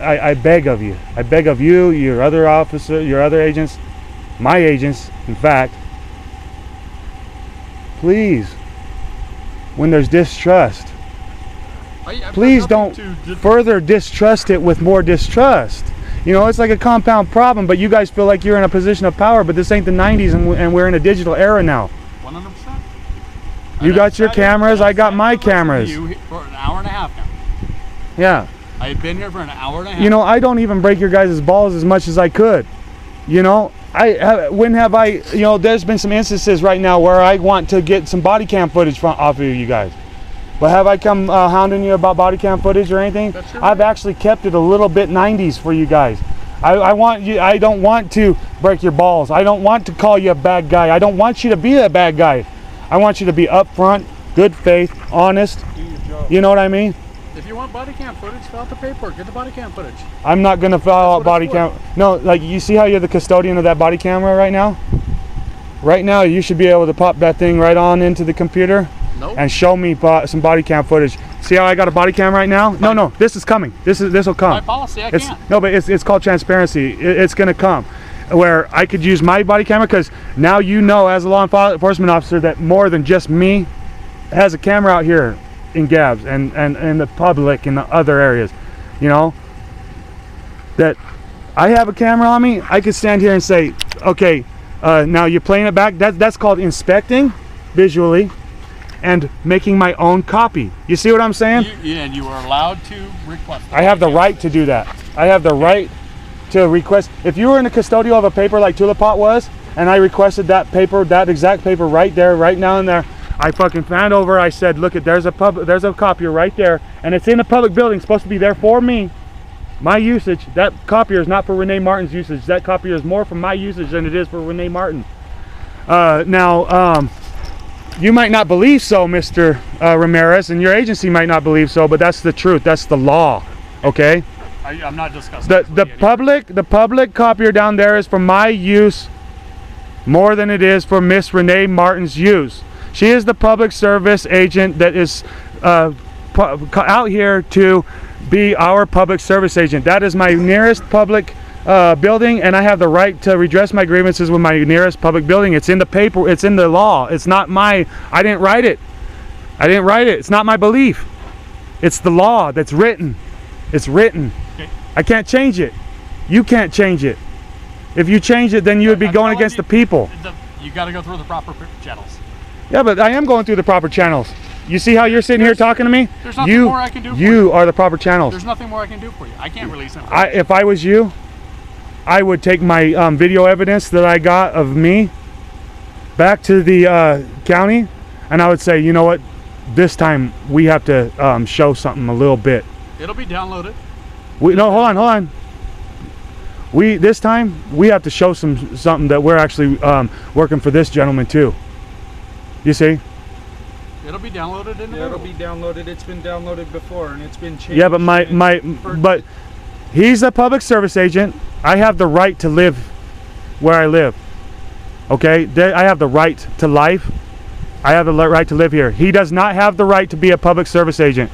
I beg of you. I beg of you, your other officer, your other agents, my agents, in fact, please, when there's distrust, please don't further distrust it with more distrust. You know, it's like a compound problem, but you guys feel like you're in a position of power, but this ain't the 90s, and we're in a digital era now. 100%. You got your cameras, I got my cameras. You for an hour and a half now. Yeah. I've been here for an hour and a half. You know, I don't even break your guys' balls as much as I could. You know, when have I, you know, there's been some instances right now where I want to get some body cam footage off of you guys. But have I come hounding you about body cam footage or anything? I've actually kept it a little bit 90s for you guys. I want you, I don't want to break your balls. I don't want to call you a bad guy. I don't want you to be a bad guy. I want you to be upfront, good faith, honest. Do your job. You know what I mean? If you want body cam footage, fill out the paperwork. Get the body cam footage. I'm not gonna fill out body cam. No, like you see how you're the custodian of that body camera right now? Right now, you should be able to pop that thing right on into the computer and show me some body cam footage. See how I got a body cam right now? No, this is coming. This will come. My policy, I can't. No, but it's called transparency. It's gonna come, where I could use my body camera, because now you know as a law enforcement officer that more than just me has a camera out here in Gabs and the public in the other areas, you know, that I have a camera on me. I could stand here and say, okay, now you're playing it back. That's called inspecting visually and making my own copy. You see what I'm saying? And you are allowed to request. I have the right to do that. I have the right to request. If you were in the custodial of a paper like Tulip Pot was, and I requested that paper, that exact paper right there, right now and there, I fucking fanned over. I said, look, there's a copier right there, and it's in a public building, supposed to be there for me, my usage. That copier is not for Renee Martin's usage. That copier is more for my usage than it is for Renee Martin. Now, you might not believe so, Mr. Ramirez, and your agency might not believe so, but that's the truth. That's the law. Okay. I'm not discussing the public copier down there is for my use more than it is for Miss Renee Martin's use. She is the public service agent that is out here to be our public service agent. That is my nearest public building, and I have the right to redress my grievances with my nearest public building. It's in the paper. It's in the law. It's not I didn't write it. It's not my belief. It's the law that's written. It's written. Okay. I can't change it. You can't change it. If you change it, then you would be going against the people. You got to go through the proper channels. Yeah, but I am going through the proper channels. You see how you're sitting here talking to me? There's nothing more I can do for you. You are the proper channels. There's nothing more I can do for you. I can't release it. If I was you, I would take my video evidence that I got of me back to the county, and I would say, you know what? This time we have to show something a little bit. It'll be downloaded. No, hold on. This time we have to show something that we're actually working for this gentleman too. You see? It'll be downloaded in the it'll be downloaded. It's been downloaded before and it's been changed. Yeah, but but he's a public service agent. I have the right to live where I live. Okay? I have the right to life. I have the right to live here. He does not have the right to be a public service agent.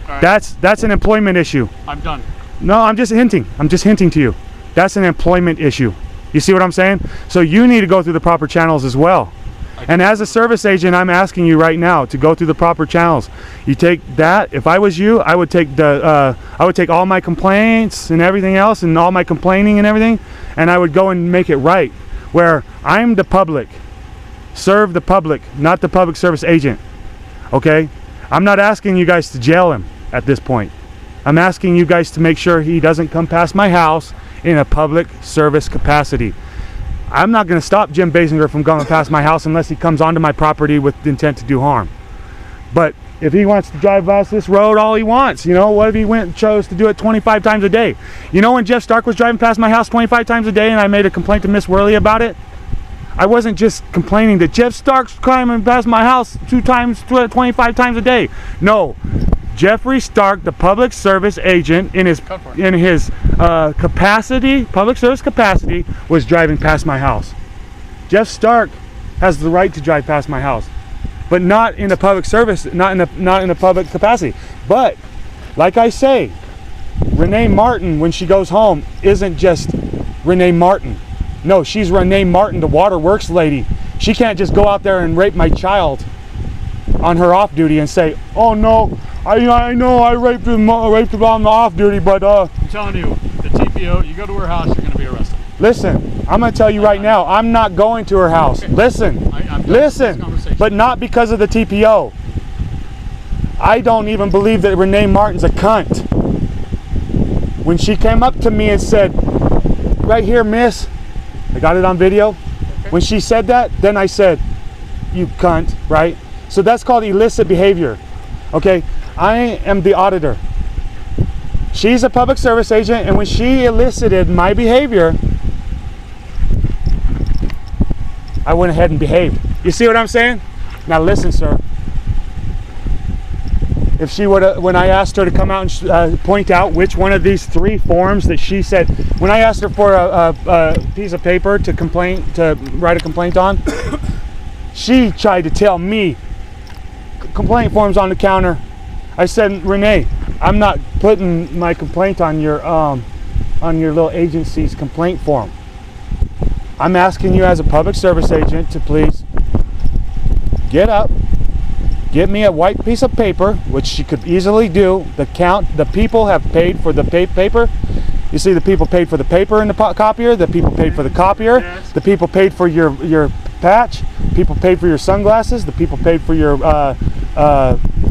Right. That's an employment issue. I'm done. No, I'm just hinting. I'm just hinting to you. That's an employment issue. You see what I'm saying? So you need to go through the proper channels as well. And as a service agent, I'm asking you right now to go through the proper channels. You take that. If I was you, I would take all my complaints and everything else, and all my complaining and everything, and I would go and make it right, where I'm the public, serve the public, not the public service agent. Okay? I'm not asking you guys to jail him at this point. I'm asking you guys to make sure he doesn't come past my house in a public service capacity. I'm not going to stop Jim Basinger from going past my house unless he comes onto my property with the intent to do harm. But if he wants to drive past this road all he wants, you know, what if he chose to do it 25 times a day? You know, when Jeff Stark was driving past my house 25 times a day and I made a complaint to Miss Worley about it, I wasn't just complaining that Jeff Stark's climbing past my house 25 times a day. No, Jeffrey Stark, the public service agent, in his capacity, public service capacity, was driving past my house. Jeff Stark has the right to drive past my house, but not in the public service, not in the public capacity. But like I say, Renee Martin, when she goes home, isn't just Renee Martin. No, she's Renee Martin, the waterworks lady. She can't just go out there and rape my child on her off duty and say, oh no, I know I raped him on the off duty, but I'm telling you, the TPO, you go to her house, you're going to be arrested. listen, I'm going to tell you right now, I'm not going to her house. Okay. Listen, I'm done listen, with this conversation. but not because of the TPO. I don't even believe that Renee Martin's a cunt. When she came up to me and said, right here, miss, I got it on video. Okay. When she said that, then I said, you cunt, right? So that's called illicit behavior, okay? I am the auditor. She's a public service agent, and when she elicited my behavior, I went ahead and behaved. You see what I'm saying? Now listen, sir. If she would, when I asked her to come out and point out which one of these 3 forms that she said, when I asked her for a piece of paper to write a complaint on, she tried to tell me complaint forms on the counter. I said, Renee, I'm not putting my complaint on your little agency's complaint form. I'm asking you as a public service agent to please get up, get me a white piece of paper, which she could easily do. The people have paid for the paper. You see, the people paid for the paper in the copier. The people paid for the copier. Yes. The people paid for your patch. People paid for your sunglasses. The people paid for your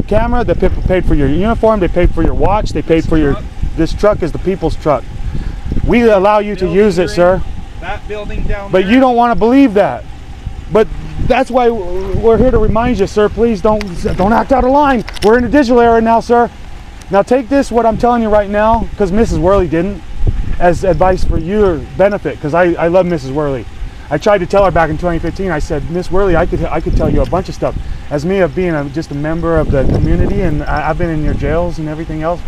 camera. The people paid for your uniform. They paid for your watch. They paid for your. This truck is the people's truck. We allow you to use it, sir. That building down But there. you don't want to believe that. But that's why we're here to remind you, sir. Please don't act out of line. We're in a digital era now, sir. Now take this, what I'm telling you right now, because Mrs. Worley didn't, as advice for your benefit, because I love Mrs. Worley. I tried to tell her back in 2015. I said, Miss Worley, I could tell you a bunch of stuff. As me of being just a member of the community, and I've been in your jails and everything else.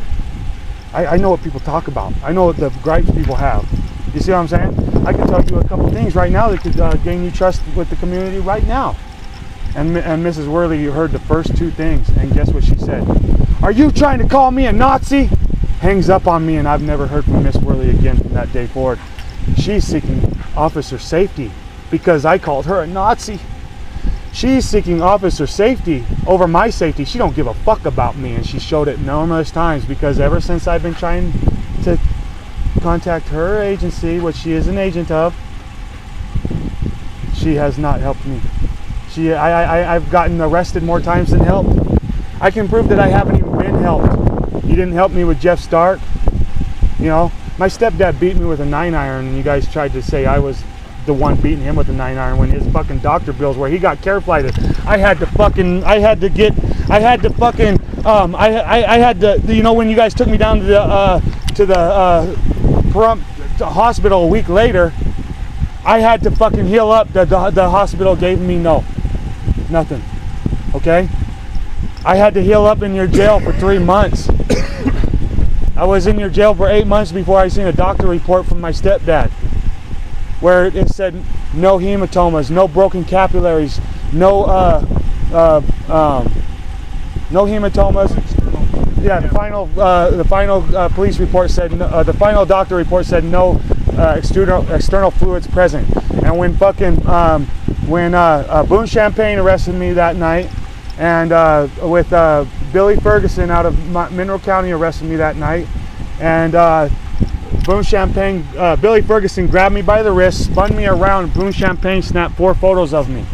I know what people talk about. I know what the gripes people have. You see what I'm saying? I can tell you a couple things right now that could gain you trust with the community right now. And Mrs. Worley, you heard the first 2 things, and guess what she said? Are you trying to call me a Nazi? Hangs up on me, and I've never heard from Miss Worley again from that day forward. She's seeking officer safety because I called her a Nazi. She's seeking officer safety over my safety. She don't give a fuck about me, and she showed it numerous times because ever since I've been trying to contact her agency, which she is an agent of, she has not helped me. I've gotten arrested more times than helped. I can prove that I haven't even been helped. You didn't help me with Jeff Stark. You know, my stepdad beat me with a 9-iron, and you guys tried to say I was the one beating him with a 9-iron when his fucking doctor bills where he got care flighted. I had to, you know, when you guys took me down to the hospital a week later, I had to fucking heal up. The hospital gave me nothing. Okay? I had to heal up in your jail for 3 months. I was in your jail for 8 months before I seen a doctor report from my stepdad where it said no hematomas, no broken capillaries, no hematomas. Yeah, the final police report said the final doctor report said no external fluids present. And when Boone Champagne arrested me that night, and with Billy Ferguson out of Mineral County arrested me that night, and Boone Champagne, Billy Ferguson grabbed me by the wrist, spun me around. Boone Champagne snapped 4 photos of me,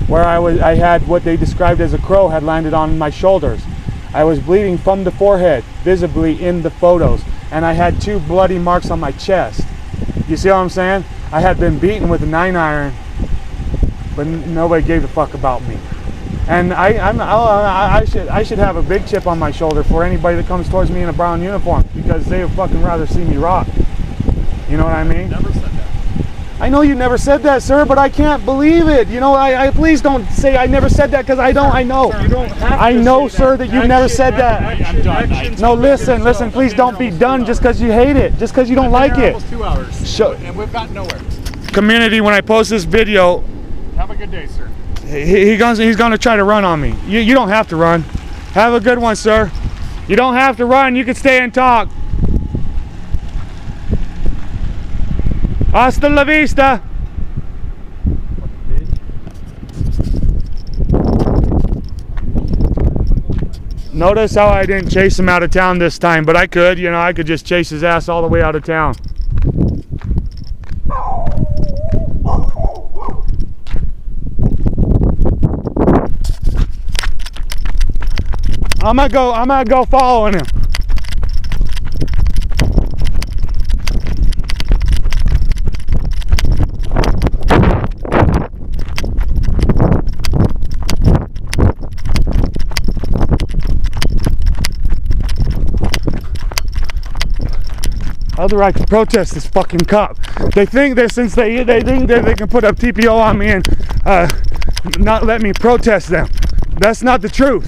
where I had what they described as a crow had landed on my shoulders. I was bleeding from the forehead, visibly in the photos, and I had 2 bloody marks on my chest. You see what I'm saying? I had been beaten with a 9-iron, but nobody gave a fuck about me. And I should have a big chip on my shoulder for anybody that comes towards me in a brown uniform, because they would fucking rather see me rock. You know what I mean? Never said that. I know you never said that, sir, but I can't believe it. You know, I please don't say I never said that, because I know. You don't have I to know, say sir, that you've never said that. I'm done. No, listen, please don't be done just because you hate it, just because you don't like it. Almost 2 hours, and we've got nowhere. Community, when I post this video, Have a good day, sir. he's going to try to run on me. You don't have to run. Have a good one, sir. You don't have to run. You can stay and talk. Hasta la vista. Notice how I didn't chase him out of town this time, but I could, you know, I could just chase his ass all the way out of town. I'm gonna go following him. Other I can protest this fucking cop. They think that since they think that they can put a TPO on me and not let me protest them. That's not the truth.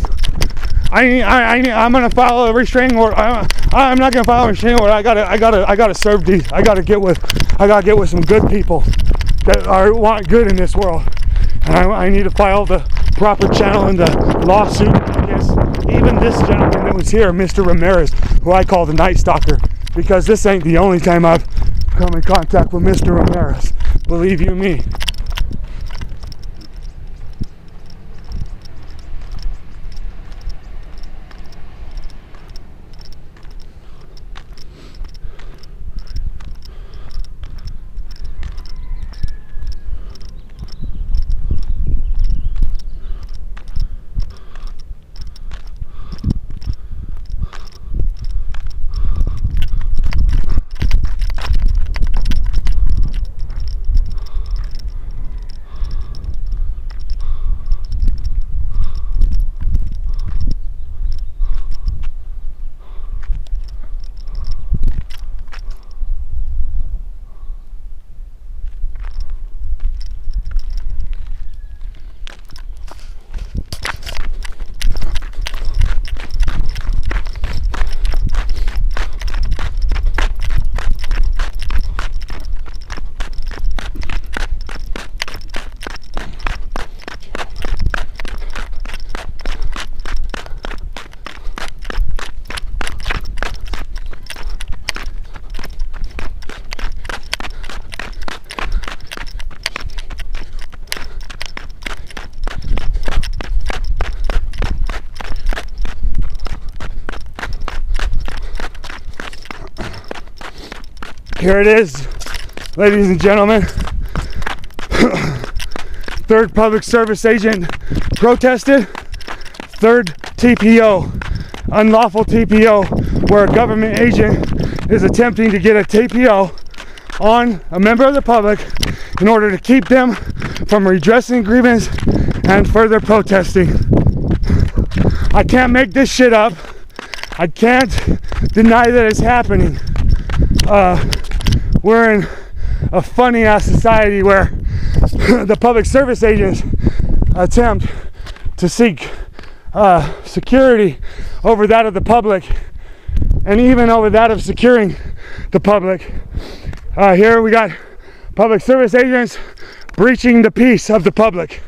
I'm gonna file a restraining order. I'm not gonna file a restraining order. I gotta serve these. I gotta get with some good people that want good in this world. And I need to file the proper channel in the lawsuit against even this gentleman that was here, Mr. Ramirez, who I call the Night Stalker. Because this ain't the only time I've come in contact with Mr. Ramirez. Believe you me. Here it is, ladies and gentlemen. Third public service agent protested. Third TPO, unlawful TPO, where a government agent is attempting to get a TPO on a member of the public in order to keep them from redressing grievance and further protesting. I can't make this shit up. I can't deny that it's happening. We're in a funny ass society where the public service agents attempt to seek security over that of the public, and even over that of securing the public. Here we got public service agents breaching the peace of the public.